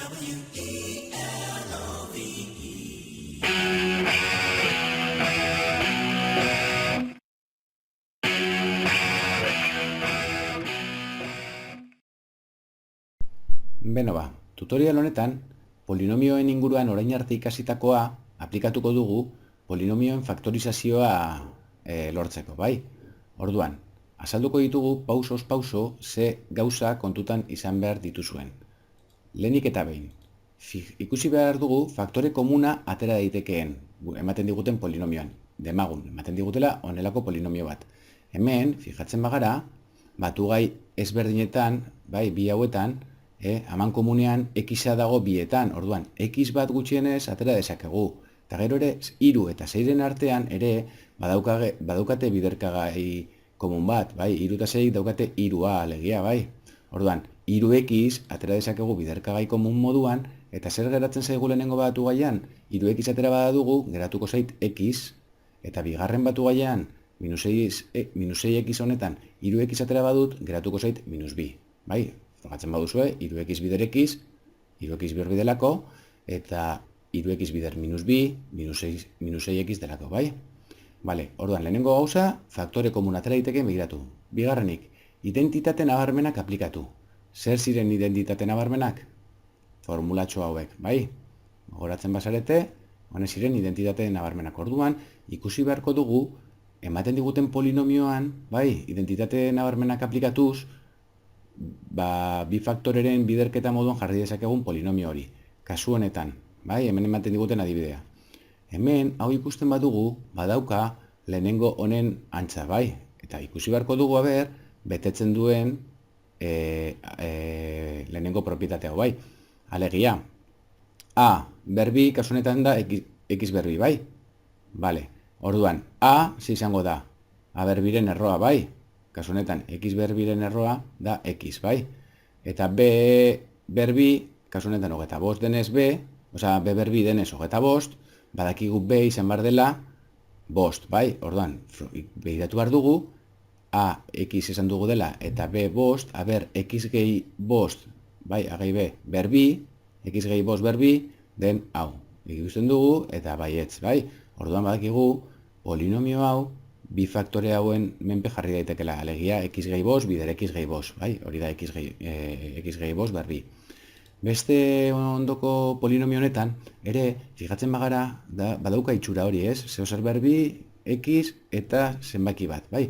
Beno ba, tutorial honetan, polinomioen inguruan orain arte ikasitakoa aplikatuko dugu polinomioen faktorizazioa lortzeko, bai? Orduan, azalduko ditugu pausoz pauso ze gauza kontutan izan behar dituzuen. Lehenik eta behin, ikusi behar dugu faktore komuna atera daitekeen, ematen diguten polinomioan, demagun, ematen digutela honelako polinomio bat. Hemen, fijatzen bagara, batugai ezberdinetan, bai, bi hauetan, aman komunean x dago bietan, orduan, x bat gutxienez atera dezakegu. Eta gero ere, 3 eta 6 artean ere badaukate biderkagai komun bat, bai, 3 eta 6 daukate 3a alegia, bai. Orduan, 3x atera dezakegu biderkagai komun moduan, eta zer geratzen zaigu lehenengo batu gaian, 3x atera badadugu, geratuko zait x, eta bigarren batu gaian, minus 6x honetan, 3x atera badut, geratuko zait minus b, bai. Frogatzen baduzue, 3x bider x, 3x bider delako, eta 3x bider minus b, minus 6x delako, bai? Bale, orduan, lehenengo gauza, faktore komun atera ditekeen begiratu. Bigarrenik, identitate nabarmenak aplikatu. Zer ziren identitate nabarmenak? Formulatxo hauek, bai? Gogoratzen bazarete, honek ziren identitate nabarmenak. Orduan, ikusi beharko dugu, ematen diguten polinomioan, bai, identitate nabarmenak aplikatuz, bi faktoreren biderketa moduan jarri dezakegun polinomio hori. Kasu honetan, bai, hemen ematen diguten adibidea. Hemen, hau ikusten badugu, badauka lehenengo honen antza, bai. Eta ikusi beharko dugu, betetzen duen lehenengo propietatea, bai. Alegia, a berbi, kasu honetan da x berbi, bai. Bale, orduan, a, izango da, a berbiren erroa, bai. Kasu honetan, x berbiren erroa da x, bai? Eta b berbi, kasu honetan, 25 denez b, osea, b berbi denez 25, badakigu b izan bar dela, bost, bai? Orduan, behiratu behar dugu, a x esan dugu dela, eta b bost, x gehi bost, bai, a gehi b berbi, x gehi bost berbi, den hau. Ikusten dugu, eta baietz, bai? Orduan badakigu, polinomio hau, bi faktore hauen menpe jarri daitekela, alegia x gehi bost, bider x gehi bost, bai? Hori da x gehi bost berbi. Beste ondoko polinomio honetan, ere, fijatzen bagara, badauka itxura hori, ez? Zeo zer berbi, x eta zenbaki bat, bai?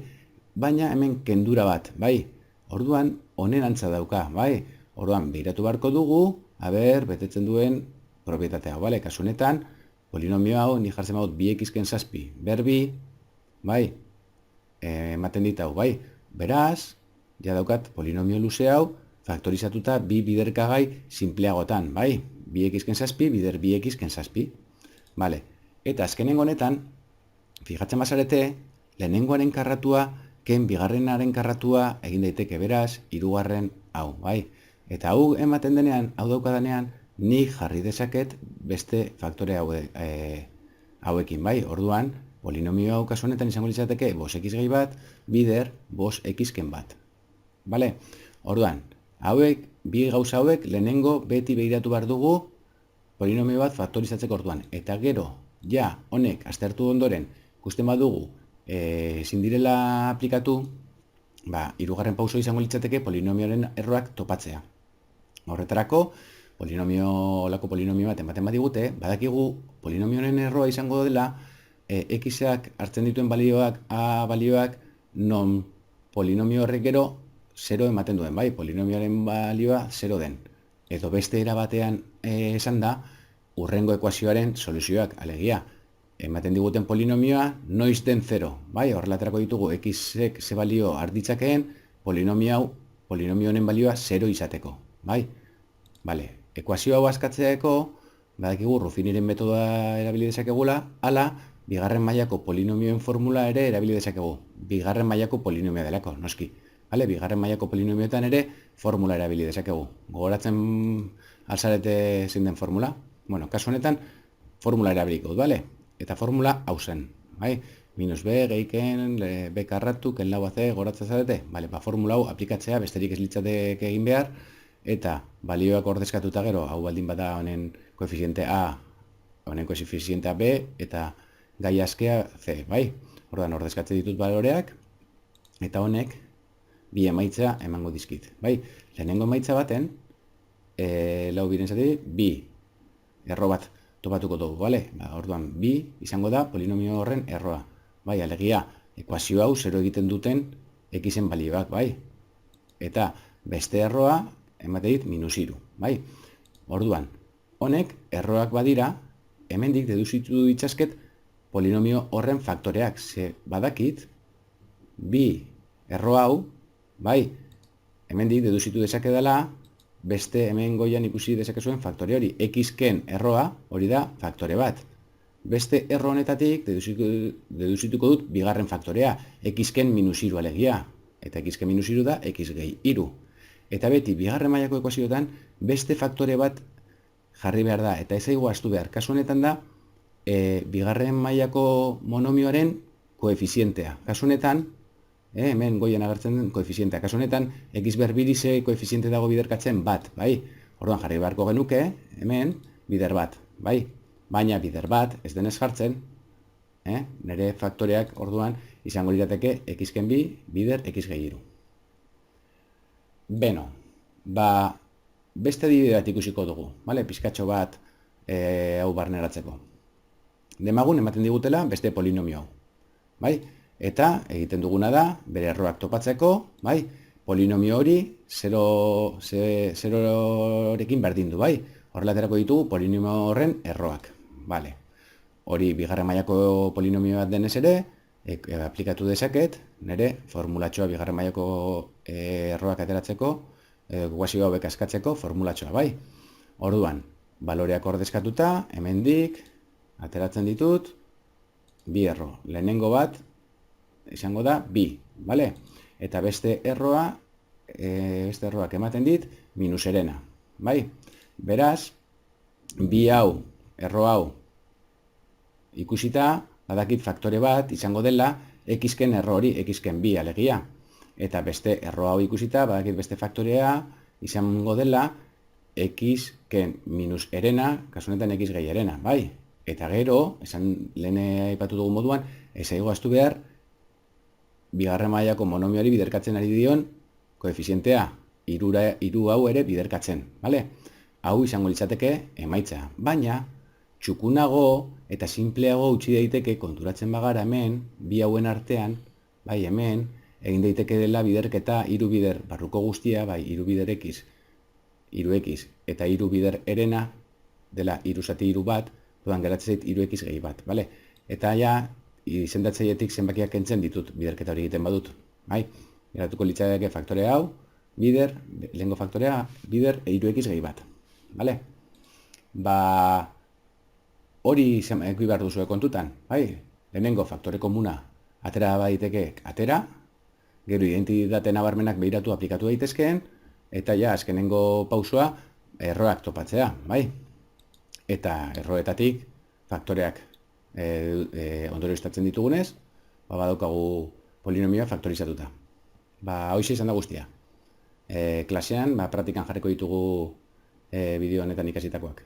Baina hemen kendura bat, bai? Orduan, honen antza dauka, bai? Orduan, behiratu beharko dugu, betetzen duen propietatea, bale? Kasu honetan, polinomio hau, ni jartzen badut 2x ken 7 berbi, bai, ematen dit hau, bai, beraz, ja daukat polinomio luze hau, faktorizatuta bi biderkagai sinpleagotan, bai, 2x ken 7 bider 2x ken 7, bale, eta azkenengo honetan, fijatzen bazarete, lehenengoaren karratua, ken bigarrenaren karratua egin daiteke beraz, hirugarren hau, bai, eta hau ematen denean, hau daukadanean, nik jarri dezaket beste faktore hauekin, bai, orduan, polinomio hau kasu honetan izango litzateke bos x gehi bat, bider bos x ken bat. Bale? Orduan, bi gauza hauek lehenengo beti behiratu behar dugu polinomio bat faktorizatzeko orduan. Eta gero, ja, honek, aztertu ondoren, ikusten badugu, ezin direla aplikatu, hirugarren pauso izango litzateke polinomioaren erroak topatzea. Horretarako, olako polinomio bat ematen badigute, badakigu polinomioaren erroa izango dela, x-ak hartzen dituen balioak, a balioak, non polinomio horrek gero 0 ematen duen, bai, polinomioaren balioa 0 den. Edo beste era batean esan da, hurrengo ekuazioaren soluzioak, alegia. Ematen diguten polinomioa noiz den 0, bai, horrelaterako ditugu x-ek ze balio arditzakeen, polinomio honen balioa 0 izateko, bai. Bale, ekuazio hau askatzeako, badakigu Ruffiniren metodoa erabili dezakegula, ala, bigarren mailako polinomioen formula ere erabili dezakegu. Bigarren mailako polinomioa delako, noski. Bale, bigarren mailako polinomioetan ere formula erabili dezakegu. Gogoratzen alzarete zein den formula? Bueno, kasu honetan, formula erabiliko dut, bale? Eta formula hau zen, bai? Minus b, gehiken, b karratu, ken lau az, gogoratzen zarete? Bale, formula hau aplikatzea besterik ez litzateke egin behar, eta balioak ordezkatuta gero, hau baldin bada honen koefiziente A, honen koefizientea B, eta gai askea C, bai? Orduan, ordezkatzen ditut baloreak, eta honek bi emaitza emango dizkit, bai? Lehenengo emaitza baten, lau biren zati, bi erro bat topatuko dugu, bale? Orduan, bi izango da polinomio horren erroa, bai? Alegia, ekuazio hau 0 egiten duten xen balioak, bai? Eta beste erroa emate dit -3, bai? Orduan, honek erroak badira, hemendik deduzitu ditzazket polinomio horren faktoreak, ze badakit, bi erro hau, bai, hemendik deduzitu dezake dela, beste hemen goian ikusi dezakezuen faktore hori, xken erroa hori da faktore bat. Beste erro honetatik deduzituko dut bigarren faktorea, xken -3 alegia, eta xken -3 da x gehi 3. Eta beti, bigarren mailako ekuazioetan, beste faktore bat jarri behar da, eta ez aigu astu behar. Kasu honetan da, bigarren mailako monomioaren koefizientea. Kasu honetan, hemen goien agertzen den koefizientea. Kasu honetan, x berbirize koefiziente dago biderkatzen bat, bai? Orduan jarri beharko genuke, hemen, bider bat, bai? Baina bider bat, ez denez jartzen, nire faktoreak orduan izango lirateke xken bi, bider x gehi 3. Beno, beste adibide bat ikusiko dugu, bale? Pizkatxo bat hau barneratzeko. Demagun ematen digutela beste polinomio hau, bai? Eta egiten duguna da, bere erroak topatzeko, bai? Polinomio hori 0rekin berdindu, bai? Horrela aterako ditugu polinomio horren erroak, bale? Hori bigarren mailako polinomio bat denez ere, aplikatu dezaket, nire formulatxoa bigarren mailako erroak ateratzeko, ekuazio hauek askatzeko formulatxoa, bai? Orduan, baloreak ordezkatuta, hemendik, ateratzen ditut, bi erro. Lehenengo bat, izango da, bi, bale? Eta beste erroak ematen dit, -erena, bai? Beraz, bi hau, erro hau, ikusita, badakit faktore bat izango dela xken erro hori, xken bi alegia. Eta beste erro hau ikusita, badakit beste faktorea izango dela xken -erena, kasu honetan x gehi erena, bai? Eta gero, esan lehen aipatu dugu moduan, ez aigu astu behar, bigarren mailako monomioari biderkatzen ari dion koefizientea, 3 hau ere biderkatzen, bale? Hau izango litzateke emaitza, baina txukunago eta simpleago utzi daiteke konturatzen bagara hemen, bi hauen artean, bai hemen, egin daiteke dela biderketa 3 bider barruko guztia, bai 3 bider x, 3x eta 3 bider erena dela 3 zati 3 bat, dudan geratzen zait 3x gehi bat, bale? Eta ja, izendatzaietik zenbakiak kentzen ditut biderketa hori egiten badut, bai? Geratuko litzateke faktore hau, bider, lehengo faktorea, bider 3x gehi bat, bale? Hori eki behar duzue kontutan, bai? Lehenengo faktore komuna atera baiteke atera, gero identitate nabarmenak behiratu aplikatu daitezkeen, eta ja, azkenengo pausua erroak topatzea, bai? Eta erroetatik faktoreak ondorioztatzen ditugunez, badaukagu polinomioa faktorizatuta. Hoxe izan da guztia. Klasean, praktikan jarriko ditugu bideo honetan ikasitakoak.